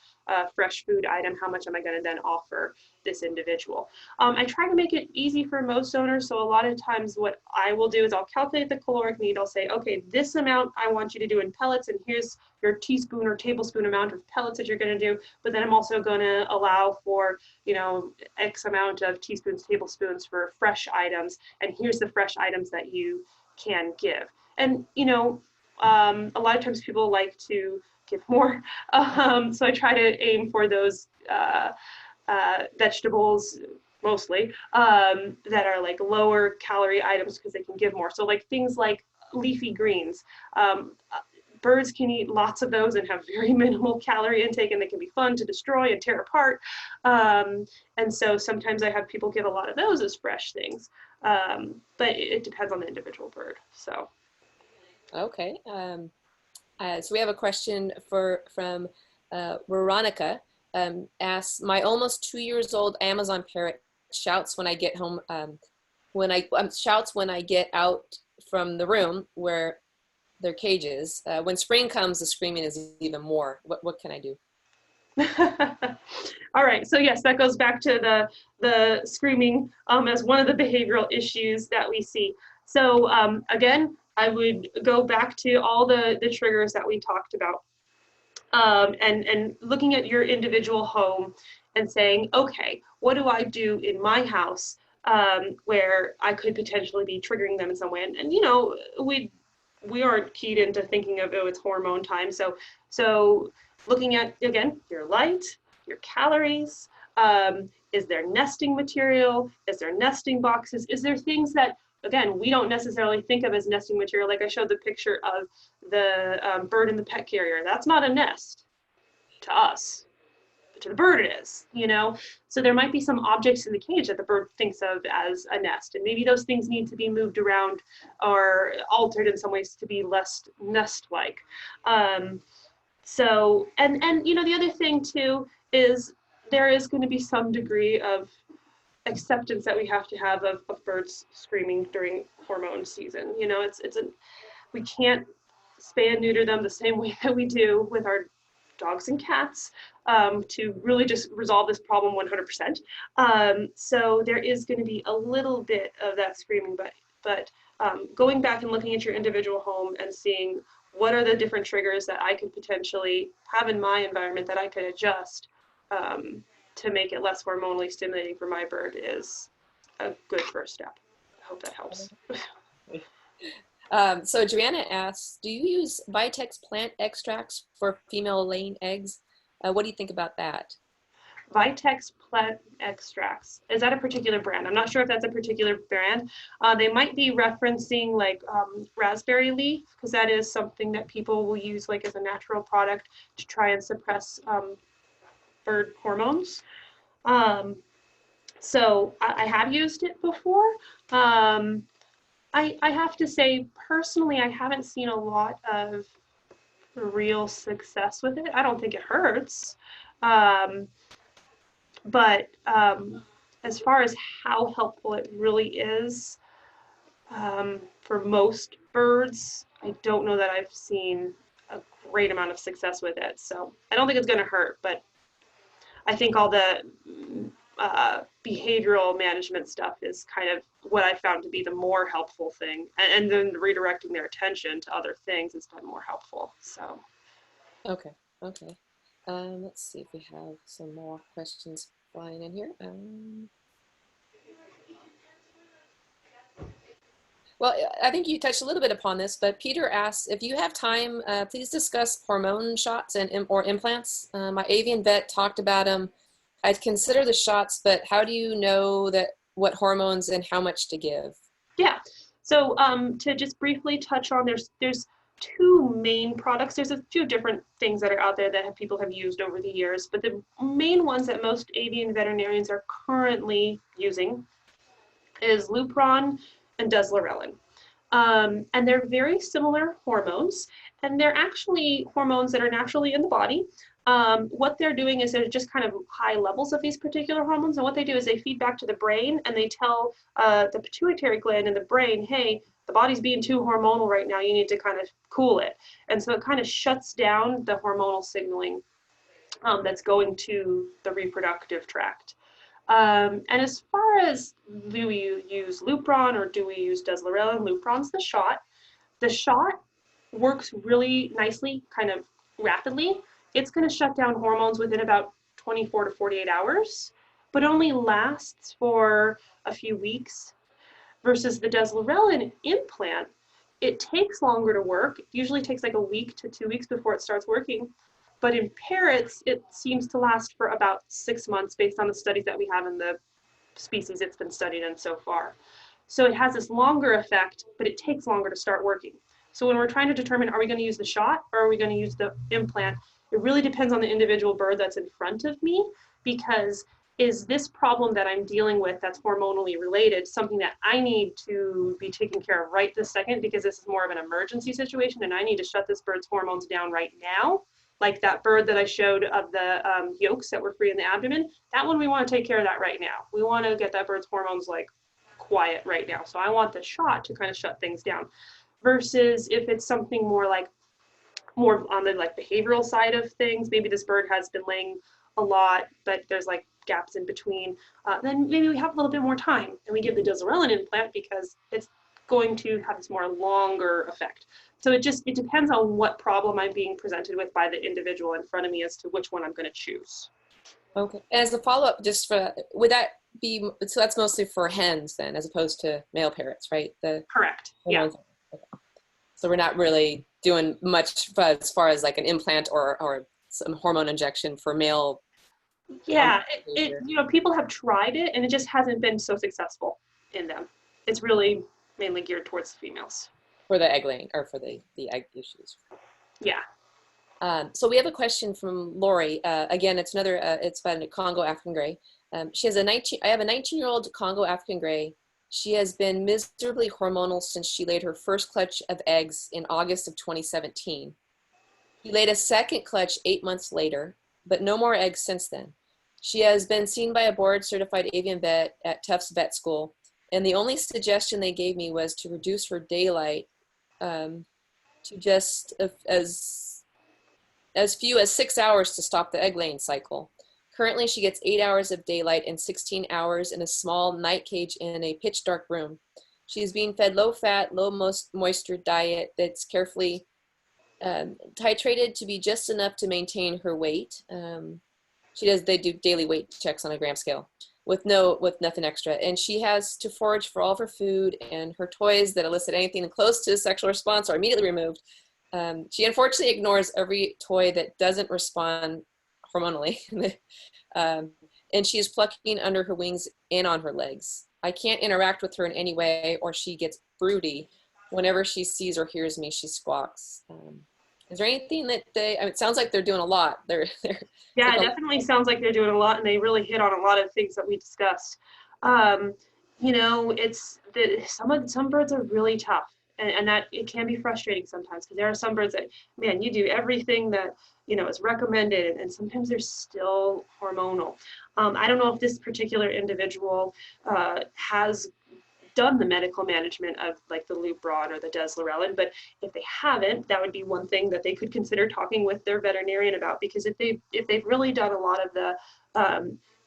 fresh food item. How much am I going to then offer this individual? I try to make it easy for most owners. So a lot of times what I will do is I'll calculate the caloric need. I'll say, okay, this amount I want you to do in pellets, and here's your teaspoon or tablespoon amount of pellets that you're going to do. But then I'm also going to allow for, X amount of teaspoons, tablespoons for fresh items. And here's the fresh items that you can give. And, a lot of times people like to give more. So I try to aim for those vegetables mostly that are like lower calorie items because they can give more. So like things like leafy greens. Birds can eat lots of those and have very minimal calorie intake, and they can be fun to destroy and tear apart. And so sometimes I have people give a lot of those as fresh things, but it depends on the individual bird. So. Okay. So we have a question from Veronica. Asks, my almost 2 years old Amazon parrot shouts when I get home. Shouts when I get out from the room where their cages. When spring comes, the screaming is even more. What can I do? All right, so yes, that goes back to the screaming as one of the behavioral issues that we see. So again, I would go back to all the triggers that we talked about, and looking at your individual home and saying, okay, what do I do in my house where I could potentially be triggering them in some way? And we aren't keyed into thinking of, oh, it's hormone time. So looking at, again, your light, your calories, is there nesting material? Is there nesting boxes? Is there things that, again, we don't necessarily think of as nesting material? Like I showed the picture of the bird in the pet carrier. That's not a nest to us. To the bird it is, So there might be some objects in the cage that the bird thinks of as a nest, and maybe those things need to be moved around or altered in some ways to be less nest-like. So, and the other thing too is there is going to be some degree of acceptance that we have to have of birds screaming during hormone season. We can't spay and neuter them the same way that we do with our dogs and cats to really just resolve this problem 100%. So there is going to be a little bit of that screaming, but going back and looking at your individual home and seeing what are the different triggers that I could potentially have in my environment that I could adjust to make it less hormonally stimulating for my bird is a good first step. I hope that helps. So Joanna asks, do you use Vitex Plant Extracts for female laying eggs? What do you think about that? Vitex Plant Extracts. Is that a particular brand? I'm not sure if that's a particular brand. They might be referencing like raspberry leaf, because that is something that people will use like as a natural product to try and suppress bird hormones. So I have used it before. I have to say, personally, I haven't seen a lot of real success with it. I don't think it hurts. Um, but as far as how helpful it really is, for most birds, I don't know that I've seen a great amount of success with it. So I don't think it's going to hurt, but I think all the behavioral management stuff is kind of what I found to be the more helpful thing. And then redirecting their attention to other things has been more helpful. So. Okay, okay. Let's see if we have some more questions flying in here. Well, I think you touched a little bit upon this, but Peter asks, if you have time, please discuss hormone shots or implants. My avian vet talked about them. I'd consider the shots, but how do you know that what hormones and how much to give? Yeah. So to just briefly touch on, there's two main products. There's a few different things that are out there that people have used over the years, but the main ones that most avian veterinarians are currently using is Luperon and Deslorelin. And they're very similar hormones, and they're actually hormones that are naturally in the body. What they're doing is they're just kind of high levels of these particular hormones, and what they do is they feed back to the brain, and they tell the pituitary gland in the brain, hey, the body's being too hormonal right now, you need to kind of cool it. And so it kind of shuts down the hormonal signaling that's going to the reproductive tract. And as far as do we use Luperon or do we use Deslorelin, Luperon's the shot. The shot works really nicely, kind of rapidly. It's going to shut down hormones within about 24 to 48 hours, but only lasts for a few weeks. Versus the Deslorelin implant, it takes longer to work. It usually takes like a week to 2 weeks before it starts working. But in parrots, it seems to last for about 6 months based on the studies that we have in the species it's been studied in so far. So it has this longer effect, but it takes longer to start working. So when we're trying to determine, are we going to use the shot or are we going to use the implant, it really depends on the individual bird that's in front of me, because is this problem that I'm dealing with that's hormonally related something that I need to be taken care of right this second, because this is more of an emergency situation and I need to shut this bird's hormones down right now? Like that bird that I showed of the yolks that were free in the abdomen, that one we want to take care of that right now. We want to get that bird's hormones like quiet right now. So I want the shot to kind of shut things down. Versus if it's something more on the like behavioral side of things, maybe this bird has been laying a lot, but there's like gaps in between, then maybe we have a little bit more time and we give the Deslorelin implant because it's going to have this more longer effect. So it depends on what problem I'm being presented with by the individual in front of me as to which one I'm going to choose. Okay. As a follow-up, just for, would that be, so that's mostly for hens then, as opposed to male parrots, right? Correct. Yeah. Okay. So we're not really doing much as far as like an implant or some hormone injection for male. Yeah, people have tried it and it just hasn't been so successful in them. It's really mainly geared towards the females. For the egg laying, or for the egg issues. Yeah. So we have a question from Lori. Again, it's another, it's about a Congo African Grey. She has I have a 19-year-old Congo African Grey. She has been miserably hormonal since she laid her first clutch of eggs in August of 2017. He laid a second clutch 8 months later, but no more eggs since then. She has been seen by a board-certified avian vet at Tufts Vet School, and the only suggestion they gave me was to reduce her daylight to just as few as 6 hours to stop the egg laying cycle. Currently, she gets 8 hours of daylight and 16 hours in a small night cage in a pitch dark room. She is being fed low-fat, low-moisture diet that's carefully titrated to be just enough to maintain her weight. They do daily weight checks on a gram scale with nothing extra. And she has to forage for all of her food, and her toys that elicit anything close to a sexual response are immediately removed. She unfortunately ignores every toy that doesn't respond hormonally. And she is plucking under her wings and on her legs. I can't interact with her in any way, or she gets broody. Whenever she sees or hears me, she squawks. Is there anything that it sounds like they're doing a lot. Yeah, it definitely sounds like they're doing a lot, and they really hit on a lot of things that we discussed. you know, it's the some birds are really tough, and that it can be frustrating sometimes because there are some birds that, man, you do everything that you know is recommended, and sometimes they're still hormonal. I don't know if this particular individual has done the medical management of like the Luperon or the Deslorelin, but if they haven't, that would be one thing that they could consider talking with their veterinarian about, because if they've really done a lot of the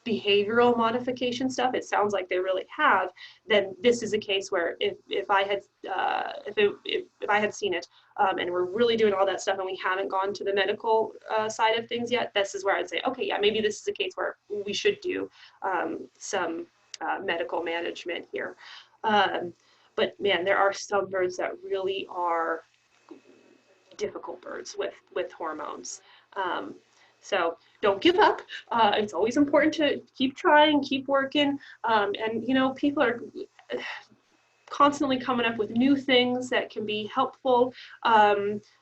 behavioral modification stuff, it sounds like they really have, then this is a case where if I had if I had seen it and we're really doing all that stuff and we haven't gone to the medical side of things yet, this is where I'd say, okay, yeah, maybe this is a case where we should do some medical management here. But man, there are some birds that really are difficult birds with hormones. So don't give up. It's always important to keep trying, keep working. And you know, people are constantly coming up with new things that can be helpful.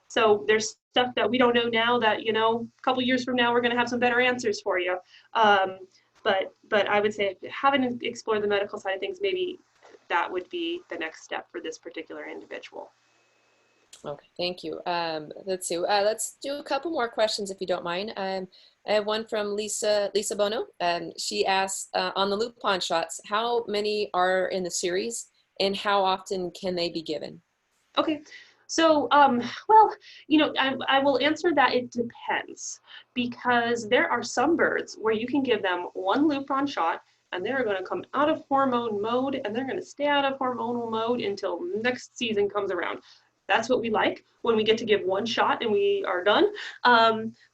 So there's stuff that we don't know now that, you know, a couple years from now, we're going to have some better answers for you. But I would say if you haven't explored the medical side of things, maybe that would be the next step for this particular individual. Okay, thank you. Let's see. Let's do a couple more questions if you don't mind. I have one from Lisa Bono. She asked on the Luperon shots, how many are in the series and how often can they be given? Okay, so well, you know, I will answer that it depends, because there are some birds where you can give them one Luperon shot and they're going to come out of hormone mode and they're going to stay out of hormonal mode until next season comes around. That's what we like, when we get to give one shot and we are done.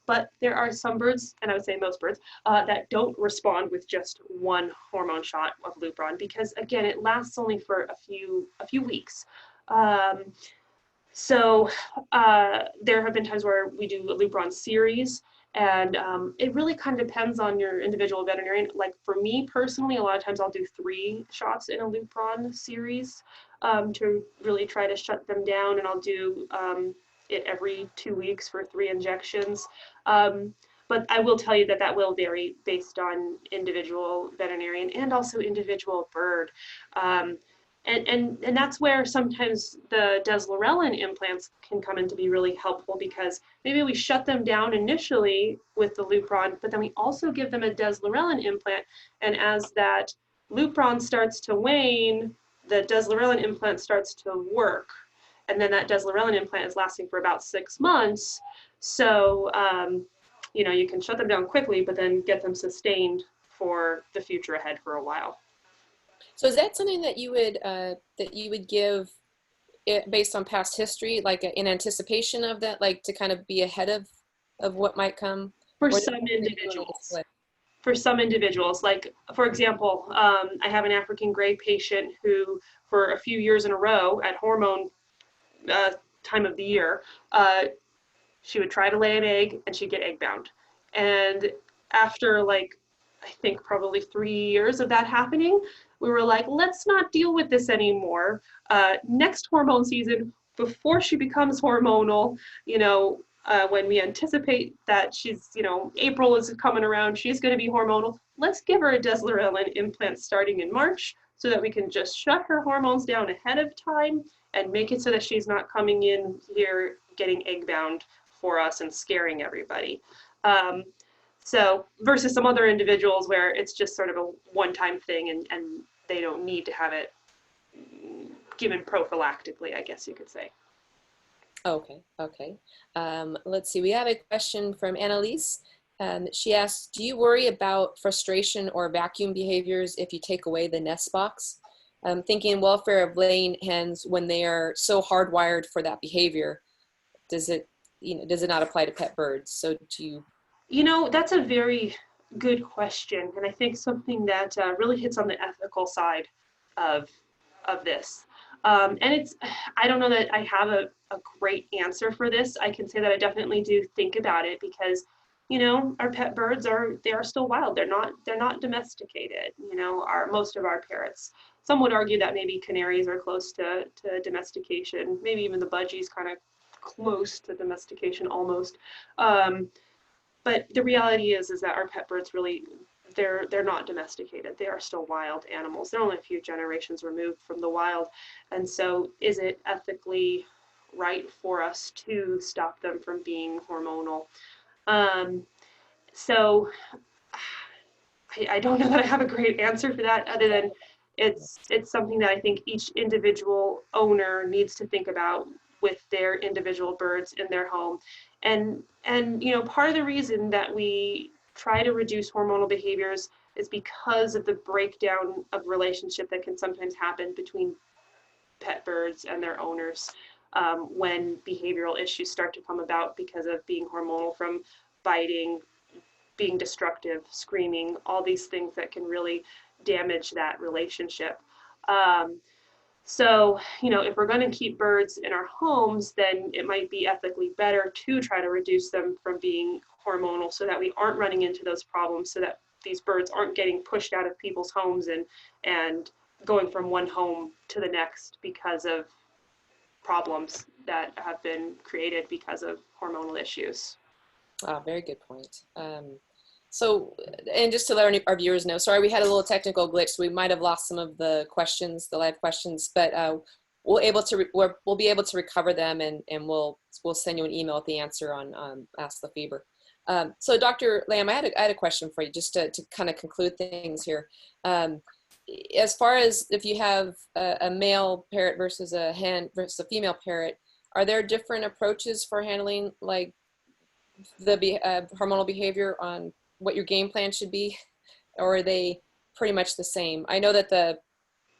But there are some birds, and I would say most birds, that don't respond with just one hormone shot of Luperon, because again, it lasts only for a few weeks. So there have been times where we do a Luperon series, and it really kind of depends on your individual veterinarian. Like for me personally, a lot of times I'll do 3 shots in a Luperon series to really try to shut them down, and I'll do it every 2 weeks for 3 injections. But I will tell you that that will vary based on individual veterinarian and also individual bird. And that's where sometimes the Deslorelin implants can come in to be really helpful, because maybe we shut them down initially with the Luperon, but then we also give them a Deslorelin implant. And as that Luperon starts to wane, the Deslorelin implant starts to work. And then that Deslorelin implant is lasting for about 6 months. So, you know, you can shut them down quickly, but then get them sustained for the future ahead for a while. So is that something that you would give it based on past history, like in anticipation of that, like to kind of be ahead of what might come? For some individuals. For some individuals, like for example, I have an African Grey patient who, for a few years in a row at hormone time of the year, she would try to lay an egg and she'd get egg bound. And after like, I think probably 3 years of that happening, we were like, let's not deal with this anymore. Next hormone season, before she becomes hormonal, you know, when we anticipate that she's, you know, April is coming around, she's going to be hormonal, let's give her a Deslorelin implant starting in March so that we can just shut her hormones down ahead of time and make it so that she's not coming in here getting egg bound for us and scaring everybody. So versus some other individuals where it's just sort of a one-time thing and they don't need to have it given prophylactically, I guess you could say. Okay, okay. Let's see, we have a question from Annalise. She asks, do you worry about frustration or vacuum behaviors if you take away the nest box? Thinking welfare of laying hens when they are so hardwired for that behavior. Does it not apply to pet birds? So do you? You know, that's a very good question, and I think something that really hits on the ethical side of this. And I don't know that I have a great answer for this. I can say that I definitely do think about it because, you know, our pet birds are still wild. They're not domesticated. You know, most of our parrots. Some would argue that maybe canaries are close to domestication. Maybe even the budgies kind of close to domestication almost. But the reality is that our pet birds really, they're not domesticated. They are still wild animals. They're only a few generations removed from the wild. And so is it ethically right for us to stop them from being hormonal? So I don't know that I have a great answer for that, other than it's something that I think each individual owner needs to think about with their individual birds in their home. And you know, part of the reason that we try to reduce hormonal behaviors is because of the breakdown of relationship that can sometimes happen between pet birds and their owners, when behavioral issues start to come about because of being hormonal, from biting, being destructive, screaming, all these things that can really damage that relationship. So, you know, if we're going to keep birds in our homes, then it might be ethically better to try to reduce them from being hormonal, so that we aren't running into those problems, so that these birds aren't getting pushed out of people's homes and going from one home to the next because of problems that have been created because of hormonal issues. Very good point. So, and just to let our viewers know, sorry, we had a little technical glitch. So we might have lost some of the questions, the live questions, but we'll be able to recover them, and we'll send you an email with the answer on Ask Lafeber. So Dr. Lamb, I had a question for you, just to kind of conclude things here. As far as if you have a male parrot versus a hen versus a female parrot, are there different approaches for handling like the hormonal behavior on what your game plan should be, or are they pretty much the same? I know that the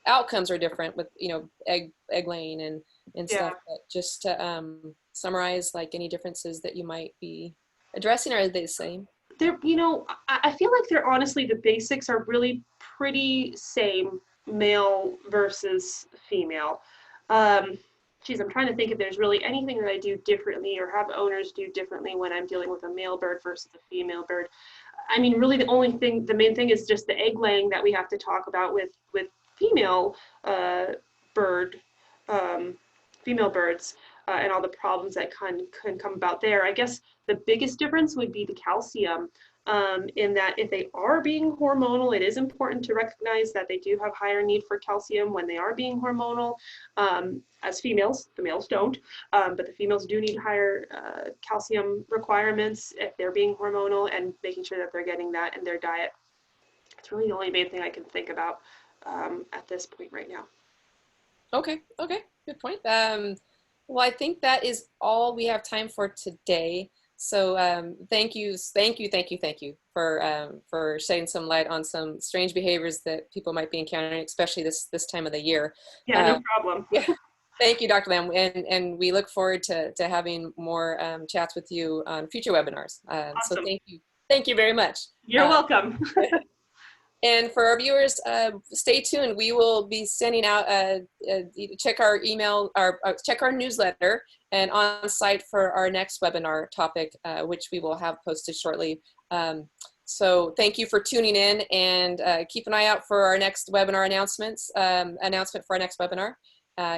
outcomes are different with, you know, egg laying and stuff, but just to summarize, like any differences that you might be addressing, or are they the same? They're, you know, I feel like they're honestly, the basics are really pretty same, male versus female. Geez, I'm trying to think if there's really anything that I do differently or have owners do differently when I'm dealing with a male bird versus a female bird. I mean, really the main thing is just the egg laying that we have to talk about with female bird, female birds, and all the problems that can come about there. I guess the biggest difference would be the calcium, in that if they are being hormonal, it is important to recognize that they do have higher need for calcium when they are being hormonal. As females, the males don't, but the females do need higher calcium requirements if they're being hormonal, and making sure that they're getting that in their diet. It's really the only main thing I can think about at this point right now. Okay, good point. Well, I think that is all we have time for today. So thank you for shedding some light on some strange behaviors that people might be encountering, especially this time of the year. Yeah, no problem. Yeah. Thank you, Dr. Lamb, and we look forward to having more chats with you on future webinars. Awesome. So thank you very much. You're welcome. And for our viewers, stay tuned. We will be sending out, check our email, check our newsletter, and on site for our next webinar topic, which we will have posted shortly. So thank you for tuning in, and keep an eye out for our next webinar announcement for our next webinar.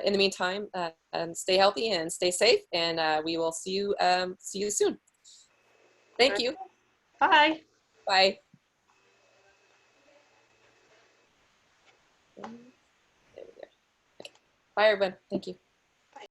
In the meantime, stay healthy and stay safe, and we will see you soon. Thank you. Bye. Bye. There we go. Okay. Bye, everyone. Thank you.